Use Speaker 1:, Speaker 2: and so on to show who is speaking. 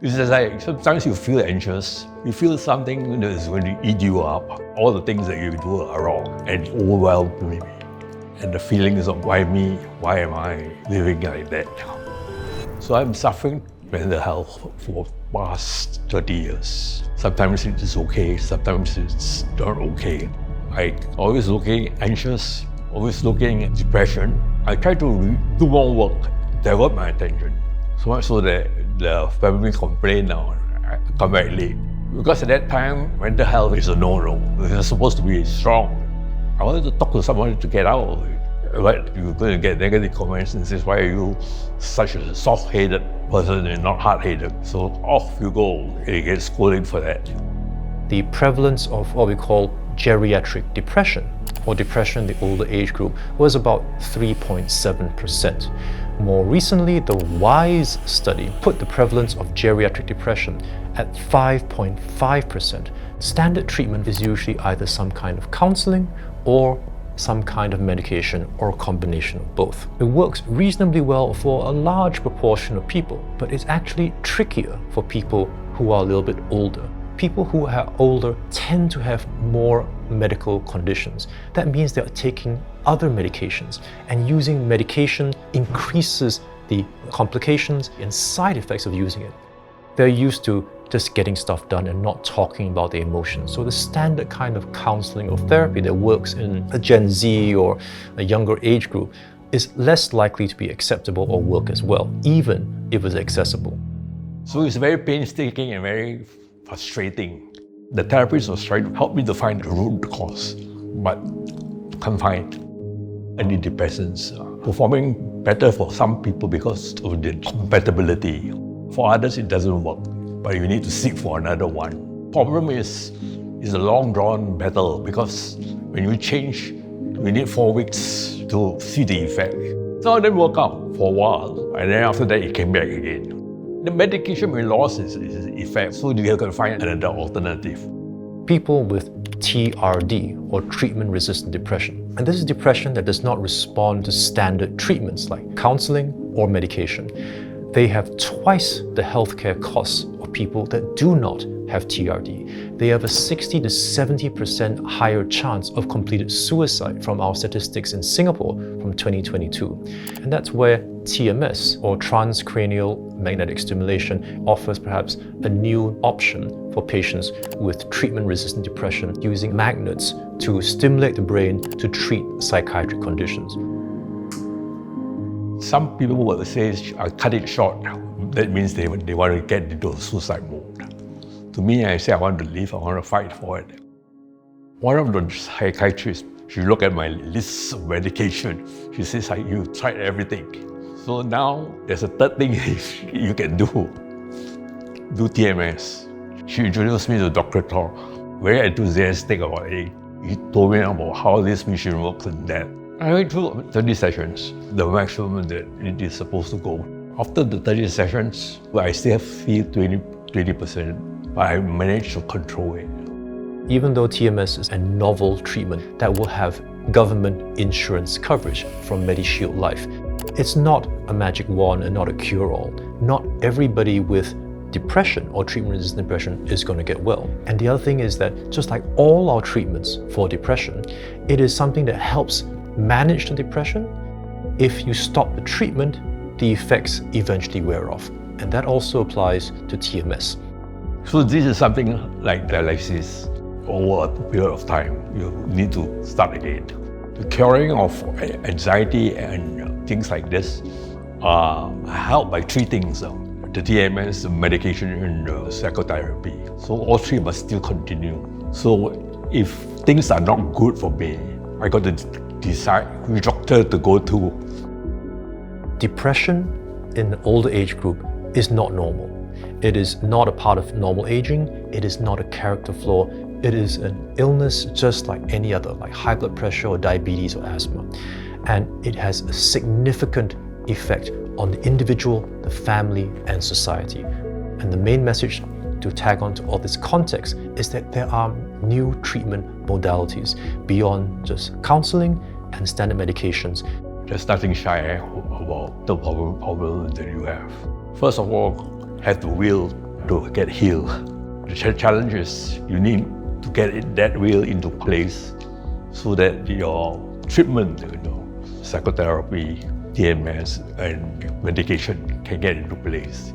Speaker 1: It's just like sometimes you feel anxious, you feel something that is going to eat you up. All the things that you do are wrong and overwhelm me. And the feelings of why me, why am I living like that? So I'm suffering mental health for the past 30 years. Sometimes it's okay, sometimes it's not okay. I always looking anxious, always looking at depression. I try to do more work, divert my attention. So much so that the family complain now, I come back late. Because at that time, mental health is a no-no. You're supposed to be strong. I wanted to talk to someone to get out of it. But you're going to get negative comments and says, why are you such a soft-headed person and not hard-headed? So off you go, you get scolded for that.
Speaker 2: The prevalence of what we call geriatric depression, or depression in the older age group, was about 3.7%. More recently, the WISE study put the prevalence of geriatric depression at 5.5%. Standard treatment is usually either some kind of counseling or some kind of medication or a combination of both. It works reasonably well for a large proportion of people, but it's actually trickier for people who are a little bit older. People who are older tend to have more medical conditions. That means they're taking other medications, and using medication increases the complications and side effects of using it. They're used to just getting stuff done and not talking about their emotions. So the standard kind of counseling or therapy that works in a Gen Z or a younger age group is less likely to be acceptable or work as well, even if it's accessible.
Speaker 1: So it's very painstaking and very frustrating. The therapist was trying to help me to find the root cause, but can't find. Antidepressants performing better for some people because of the compatibility. For others, it doesn't work, but you need to seek for another one. Problem is a long-drawn battle because when you change, you need 4 weeks to see the effect. So it didn't work out for a while, and then after that, it came back again. The medication will lose its effect, so you have to find another alternative.
Speaker 2: People with TRD, or treatment-resistant depression. And this is depression that does not respond to standard treatments like counseling or medication. They have twice the healthcare costs of people that do not have TRD. They have a 60 to 70% higher chance of completed suicide from our statistics in Singapore from 2022. And that's where TMS, or transcranial magnetic stimulation, offers perhaps a new option for patients with treatment-resistant depression, using magnets to stimulate the brain to treat psychiatric conditions.
Speaker 1: Some people will say, I cut it short. That means they want to get into a suicide mode. To me, I say I want to live, I want to fight for it. One of the psychiatrists, she looked at my list of medication. She says, you tried everything. So now there's a third thing you can do TMS. She introduced me to Dr. Ctrl, very enthusiastic about it. He told me about how this machine works and that. I went through 30 sessions, the maximum that it is supposed to go. After the 30 sessions, I still feel 20%, but I managed to control it.
Speaker 2: Even though TMS is a novel treatment that will have government insurance coverage from MediShield Life, it's not a magic wand and not a cure-all. Not everybody with depression or treatment-resistant depression is going to get well. And the other thing is that just like all our treatments for depression, it is something that helps manage the depression. If you stop the treatment, the effects eventually wear off. And that also applies to TMS.
Speaker 1: So this is something like dialysis. Over a period of time, you need to start again. The curing of anxiety and things like this are helped by 3 things. The TMS, the medication, and the psychotherapy. So all 3 must still continue. So if things are not good for me, I got to decide which doctor to go to.
Speaker 2: Depression in the older age group is not normal. It is not a part of normal aging. It is not a character flaw. It is an illness just like any other, like high blood pressure or diabetes or asthma. And it has a significant effect on the individual, the family, and society. And the main message to tag on to all this context is that there are new treatment modalities beyond just counseling and standard medications.
Speaker 1: There's nothing shy about the problem that you have. First of all, have the will to get healed. The challenge is you need to get that will into place so that your treatment, psychotherapy, TMS, and medication can get into place.